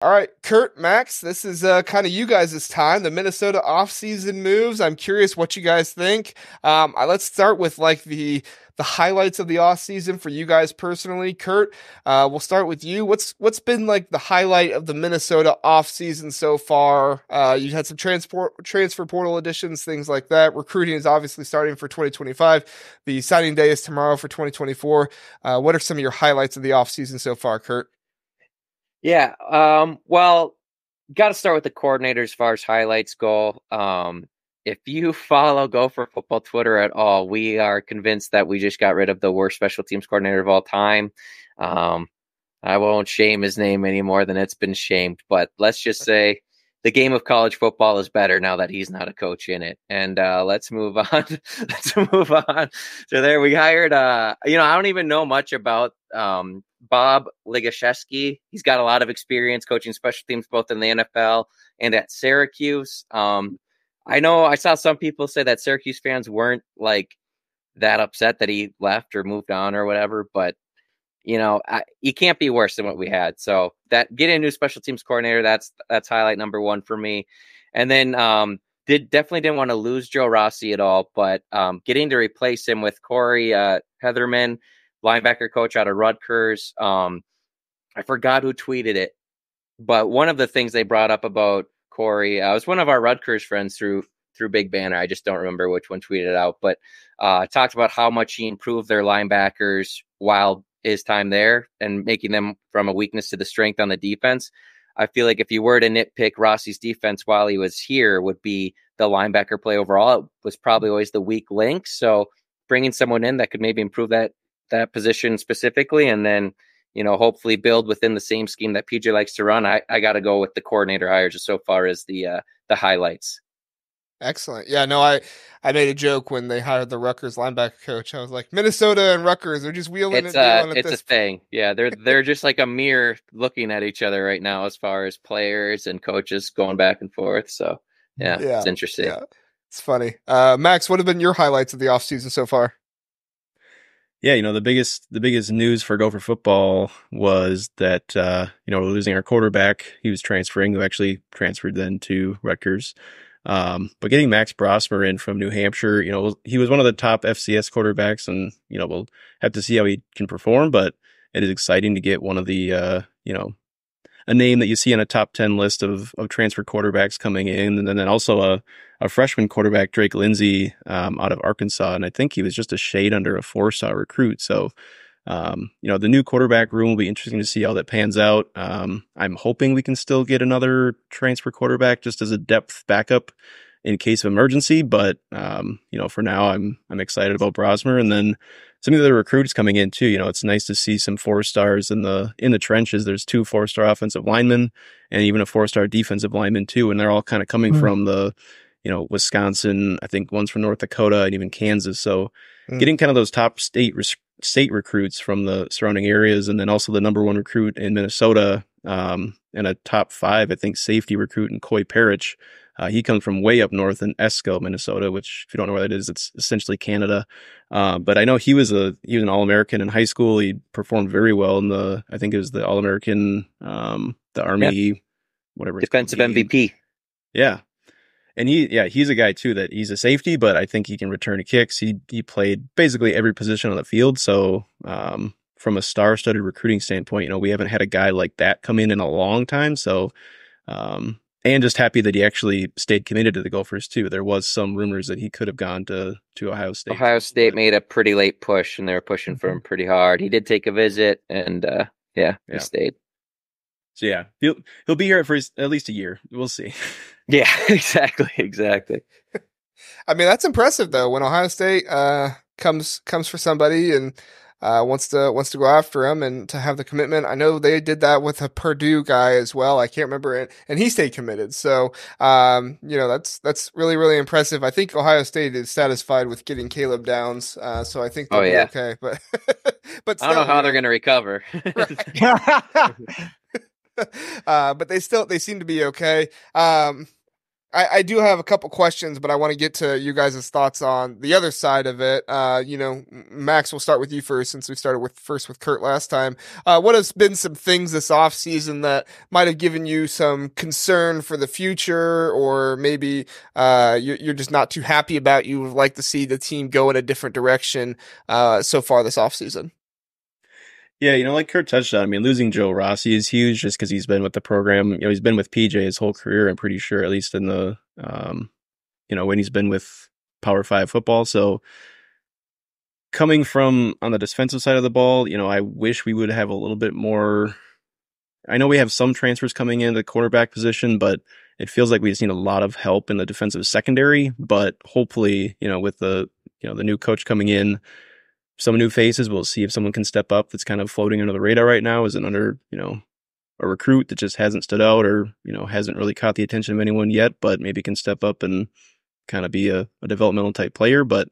All right, Kurt, Max, this is kind of you guys' time. The Minnesota offseason moves. I'm curious what you guys think. Let's start with like the highlights of the offseason for you guys personally. Kurt, we'll start with you. What's been like the highlight of the Minnesota offseason so far? You had some transfer portal additions, things like that. Recruiting is obviously starting for 2025. The signing day is tomorrow for 2024. What are some of your highlights of the offseason so far, Kurt? Yeah. Well, got to start with the coordinator as far as highlights go. If you follow Gopher football Twitter at all, we are convinced that we just got rid of the worst special teams coordinator of all time. Um, I won't shame his name any more than it's been shamed, but let's just say the game of college football is better now that he's not a coach in it. And let's move on. Let's move on. So there we hired, I don't even know much about Bob Ligashesky. He's got a lot of experience coaching special teams both in the NFL and at Syracuse. I know I saw some people say that Syracuse fans weren't like that upset that he left or moved on or whatever, but you can't be worse than what we had. So that getting a new special teams coordinator, that's highlight number one for me. And then definitely didn't want to lose Joe Rossi at all, but getting to replace him with Corey Hetherman, linebacker coach out of Rutgers. I forgot who tweeted it, but one of the things they brought up about Corey was one of our Rutgers friends through Big Banner. I just don't remember which one tweeted it out, but talked about how much he improved their linebackers while his time there and making them from a weakness to the strength on the defense. I feel like if you were to nitpick Rossi's defense while he was here would be the linebacker play overall. It was probably always the weak link. So bringing someone in that could maybe improve that position specifically, and then, hopefully build within the same scheme that PJ likes to run. I got to go with the coordinator hire just so far as the highlights. Excellent. Yeah, no, I made a joke when they hired the Rutgers linebacker coach. I was like, Minnesota and Rutgers are just wheeling It's and dealing at it's a this point. thing. Yeah, they're just like a mirror looking at each other right now as far as players and coaches going back and forth. So yeah, it's Yeah, interesting. yeah. It's funny. Max, what have been your highlights of the offseason so far? Yeah, the biggest news for Gopher football was that we're losing our quarterback. He was transferring, who actually transferred then to Rutgers. But getting Max Brosmer in from New Hampshire, he was one of the top FCS quarterbacks, and we'll have to see how he can perform. But it is exciting to get one of the a name that you see on a top 10 list of transfer quarterbacks coming in. And then also a freshman quarterback, Drake Lindsay, out of Arkansas. And I think he was just a shade under a 4-star recruit. So, the new quarterback room will be interesting to see how that pans out. I'm hoping we can still get another transfer quarterback just as a depth backup in case of emergency. But, for now, I'm excited about Brosmer. And then some of the recruits coming in too. It's nice to see some 4-stars in the trenches. There's 2 4-star offensive linemen and even a 4-star defensive lineman too. And they're all kind of coming from the, Wisconsin. I think one's from North Dakota and even Kansas. So Mm. getting kind of those top state recruits from the surrounding areas, and then also the number 1 recruit in Minnesota, and a top 5, I think, safety recruit in Coy Parrish. He comes from way up north in Esco, Minnesota, which, if you don't know where that is, it's essentially Canada. But I know he was an All-American in high school. He performed very well in I think it was the All-American, the Yeah, Army, whatever it's called, defensive game. MVP. Yeah. And he's a guy too that he's a safety, but I think he can return kicks. He played basically every position on the field. So, from a star-studded recruiting standpoint, we haven't had a guy like that come in a long time. So, and just happy that he actually stayed committed to the Gophers too. There was some rumors that he could have gone to Ohio State Ohio too, State but made a pretty late push, and they were pushing for him pretty hard. He did take a visit, and yeah, he yeah. stayed. So yeah, he'll be here for at least a year. We'll see. Yeah, exactly. I mean, that's impressive though. When Ohio State comes for somebody and wants to go after him and to have the commitment. I know they did that with a Purdue guy as well. I can't remember it, and he stayed committed. So, that's really really impressive. I think Ohio State is satisfied with getting Caleb Downs, so I think Oh they'll be yeah, okay. But but I don't know still, how they're going to recover. right. But they seem to be okay. I do have a couple questions, but I want to get to you guys' thoughts on the other side of it. Max, we'll start with you first since we started with Kurt last time. What has been some things this offseason that might have given you some concern for the future, or maybe you're just not too happy about? You would like to see the team go in a different direction so far this offseason? Yeah, like Kurt touched on, I mean, losing Joe Rossi is huge just because he's been with the program. He's been with PJ his whole career, I'm pretty sure, at least in the, when he's been with Power 5 football. So coming from on the defensive side of the ball, I wish we would have a little bit more. I know we have some transfers coming in the quarterback position, but it feels like we just need a lot of help in the defensive secondary. But hopefully, with the new coach coming in, some new faces, we'll see if someone can step up that's kind of floating under the radar right now as a recruit that just hasn't stood out or, hasn't really caught the attention of anyone yet, but maybe can step up and kind of be a developmental type player. But,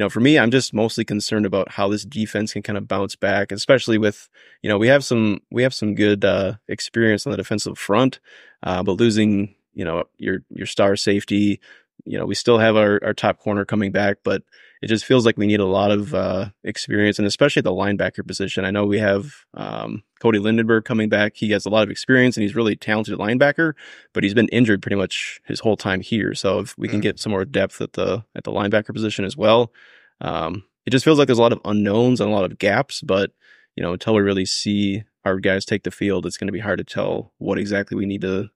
for me, I'm just mostly concerned about how this defense can kind of bounce back, especially with, we have some good experience on the defensive front, but losing, your star safety, we still have our top corner coming back, but it just feels like we need a lot of experience, and especially at the linebacker position. I know we have Cody Lindenberg coming back. He has a lot of experience, and he's really talented linebacker, but he's been injured pretty much his whole time here. So if we can get some more depth at the linebacker position as well, it just feels like there's a lot of unknowns and a lot of gaps. But until we really see our guys take the field, it's going to be hard to tell what exactly we need to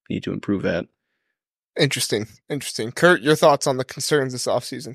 improve at. Interesting. Kurt, your thoughts on the concerns this offseason?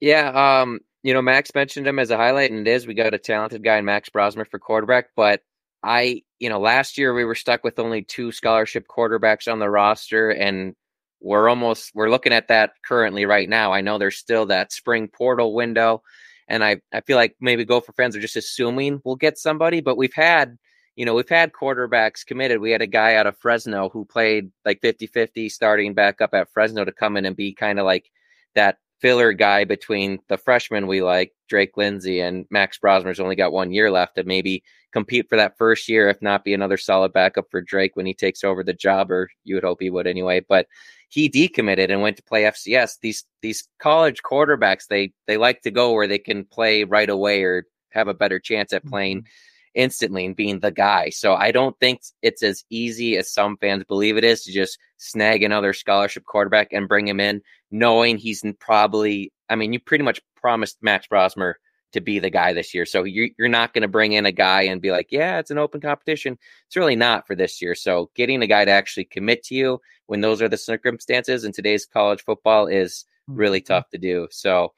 Yeah, Max mentioned him as a highlight, and it is. We got a talented guy in Max Brosmer for quarterback, but last year we were stuck with only 2 scholarship quarterbacks on the roster, and we're looking at that currently right now. I know there's still that spring portal window, and I feel like maybe Gopher fans are just assuming we'll get somebody, but we've had quarterbacks committed. We had a guy out of Fresno who played like 50-50 starting back up at Fresno to come in and be kind of like that filler guy between the freshmen we like, Drake Lindsay, and Max Brosmer's only got 1 year left to maybe compete for that first year, if not be another solid backup for Drake when he takes over the job, or you would hope he would anyway. But he decommitted and went to play FCS. These college quarterbacks, they like to go where they can play right away or have a better chance at playing instantly and being the guy. So I don't think it's as easy as some fans believe it is to just snag another scholarship quarterback and bring him in, knowing he's probably, you pretty much promised Max Brosmer to be the guy this year. So you're not going to bring in a guy and be like, yeah, it's an open competition. It's really not for this year. So getting a guy to actually commit to you when those are the circumstances in today's college football is really tough to do. So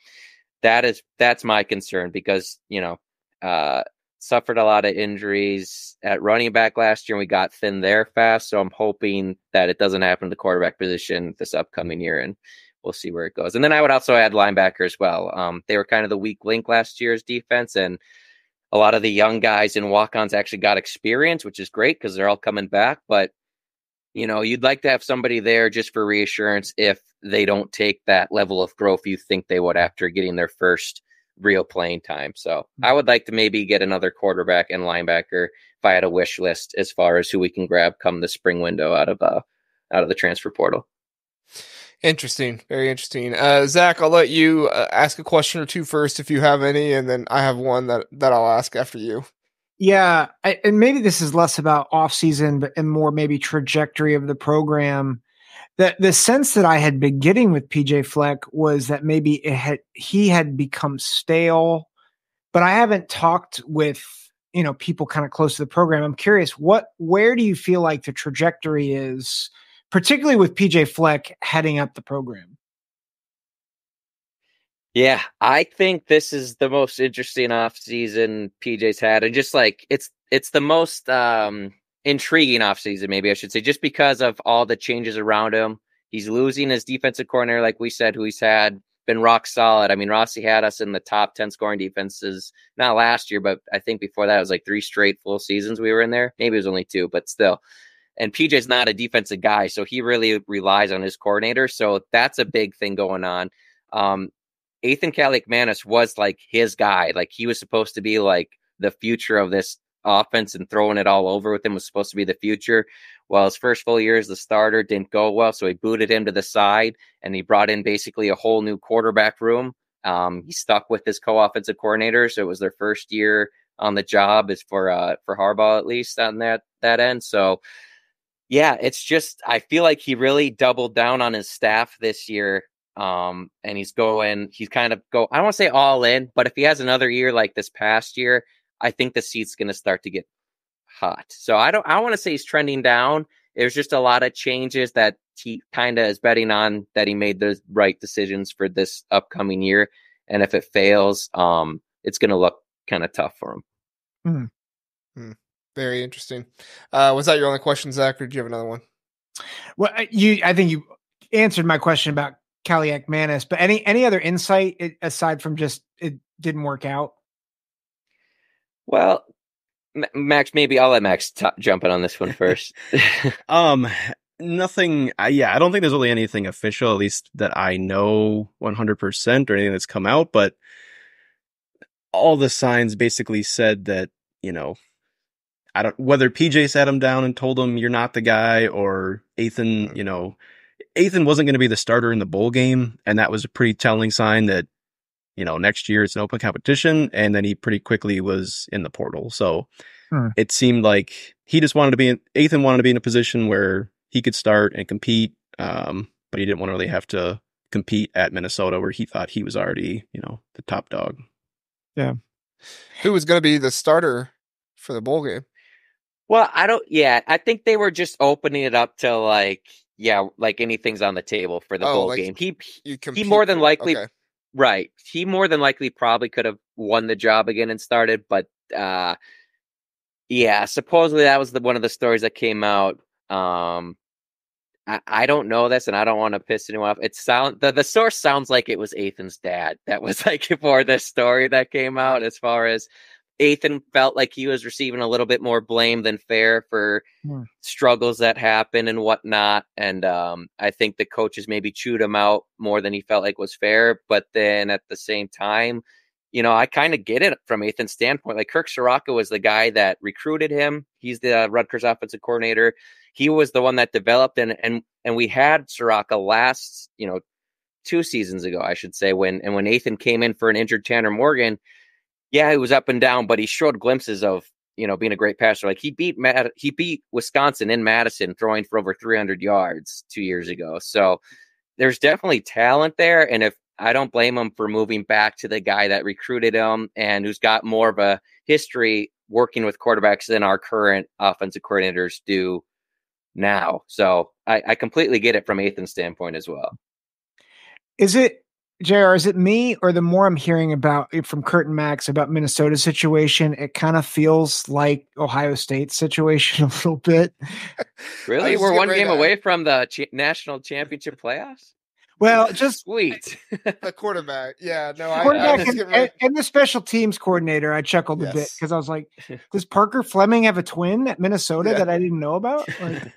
that's my concern, because, suffered a lot of injuries at running back last year, and we got thin there fast. So I'm hoping that it doesn't happen to the quarterback position this upcoming year, and we'll see where it goes. And then I would also add linebacker as well. They were kind of the weak link last year's defense, and a lot of the young guys and walk-ons actually got experience, which is great because they're all coming back. But, you'd like to have somebody there just for reassurance if they don't take that level of growth you think they would after getting their first real playing time. So I would like to maybe get another quarterback and linebacker if I had a wish list as far as who we can grab come the spring window out of the transfer portal. Interesting. Very interesting. Zach, I'll let you ask a question or two first if you have any, and then I have one that I'll ask after you. Yeah. And maybe this is less about offseason, and more maybe trajectory of the program. The sense that I had been getting with PJ Fleck was that maybe he had become stale, but I haven't talked with, people kind of close to the program. I'm curious, where do you feel like the trajectory is, particularly with PJ Fleck heading up the program? Yeah, I think this is the most interesting offseason PJ's had, and just like it's the most intriguing offseason, maybe I should say, just because of all the changes around him. He's losing his defensive coordinator, like we said, who he's had been rock solid. Rossi had us in the top 10 scoring defenses, not last year, but I think before that it was like 3 straight full seasons we were in there. Maybe it was only 2, but still. And PJ's not a defensive guy, so he really relies on his coordinator. So that's a big thing going on. Ethan Kaliakmanis was like his guy. Like, he was supposed to be like the future of this offense, and throwing it all over with him was supposed to be the future. Well, his first full year as the starter didn't go well, so he booted him to the side, and he brought in basically a whole new quarterback room. He stuck with his co-offensive coordinator, so it was their first year on the job, is for Harbaugh, at least on that end. So yeah, it's just, I feel like he really doubled down on his staff this year. And he's kind of I don't want to say all in, but if he has another year like this past year, I think the seat's going to start to get hot. So I want to say he's trending down. There's just a lot of changes that he kind of is betting on, that he made the right decisions for this upcoming year. And if it fails, it's going to look kind of tough for him. Very interesting. Was that your only question, Zach, or did you have another one? Well, I think you answered my question about Kaliak Manis, but any other insight aside from just it didn't work out? Well, Max, maybe I'll let Max jump in on this one first. Nothing. I don't think there's really anything official, at least that I know 100% or anything that's come out, but all the signs basically said that, whether PJ sat him down and told him you're not the guy, or Ethan wasn't going to be the starter in the bowl game. And that was a pretty telling sign that, next year it's an open competition. And then he pretty quickly was in the portal. So it seemed like Ethan wanted to be in a position where he could start and compete. But he didn't want to really have to compete at Minnesota, where he thought he was already, the top dog. Yeah. Who was going to be the starter for the bowl game? Well, I think they were just opening it up to like anything's on the table for the bowl game. He more than likely, okay. Right. He more than likely probably could have won the job again and started, but supposedly that was one of the stories that came out. I don't know this, and I don't want to piss anyone off. The source sounds like it was Ethan's dad that was like for this story that came out, as far as Ethan felt like he was receiving a little bit more blame than fair for struggles that happened and whatnot. And I think the coaches maybe chewed him out more than he felt like was fair. But then at the same time, I kind of get it from Ethan's standpoint. Like, Kirk Soraka was the guy that recruited him. He's the Rutgers offensive coordinator. He was the one that developed, and we had Soraka last, 2 seasons ago, I should say, when Ethan came in for an injured Tanner Morgan. Yeah, he was up and down, but he showed glimpses of, being a great passer. Like, he beat Wisconsin in Madison, throwing for over 300 yards 2 years ago. So there's definitely talent there. And if I don't blame him for moving back to the guy that recruited him and who's got more of a history working with quarterbacks than our current offensive coordinators do now. So I completely get it from Ethan's standpoint as well. Is it, JR, is it me, or the more I'm hearing about from Kurt and Max about Minnesota's situation, it kind of feels like Ohio State's situation a little bit? Really? We're one game away from the national championship playoffs? Well, just sweet. The quarterback. Yeah, no, and the special teams coordinator, I chuckled a bit because I was like, does Parker Fleming have a twin at Minnesota that I didn't know about? Like,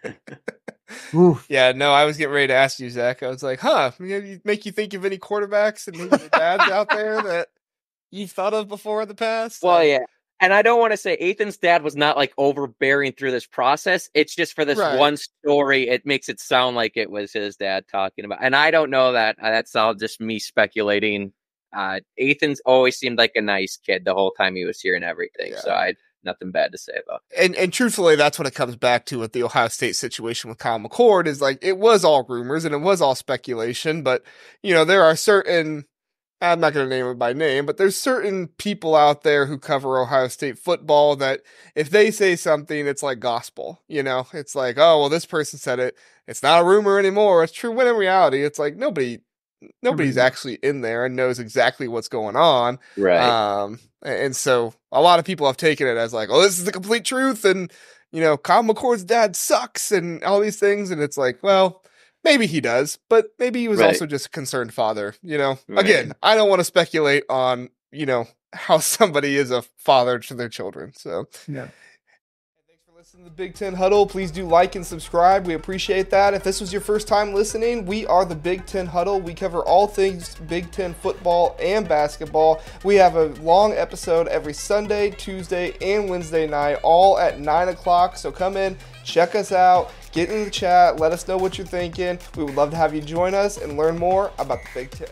yeah, no, I was getting ready to ask you, Zach. I was like, make you think of any quarterbacks and maybe the dads out there that you've thought of before in the past? Well, yeah. And I don't want to say Ethan's dad was not like overbearing through this process. It's just for this one story, it makes it sound like it was his dad talking about. And I don't know that. That's all just me speculating. Ethan's always seemed like a nice kid the whole time he was here and everything. Yeah. So I nothing bad to say about it. And truthfully, that's what it comes back to with the Ohio State situation with Kyle McCord, is like, it was all rumors and it was all speculation. But, there are certain, I'm not going to name it by name, but there's certain people out there who cover Ohio State football that if they say something, it's like gospel, it's like, oh, well, this person said it. It's not a rumor anymore. It's true. When in reality, it's like nobody's actually in there and knows exactly what's going on. Right. And so a lot of people have taken it as like, oh, this is the complete truth. And, Kyle McCord's dad sucks and all these things. And it's like, well, maybe he does, but maybe he was also just a concerned father, Again, I don't want to speculate on, how somebody is a father to their children. So, yeah. Thanks for listening to the Big Ten Huddle. Please do like and subscribe. We appreciate that. If this was your first time listening, we are the Big Ten Huddle. We cover all things Big Ten football and basketball. We have a long episode every Sunday, Tuesday, and Wednesday night, all at 9 o'clock. So come in, check us out. Get in the chat. Let us know what you're thinking. We would love to have you join us and learn more about the Big Ten.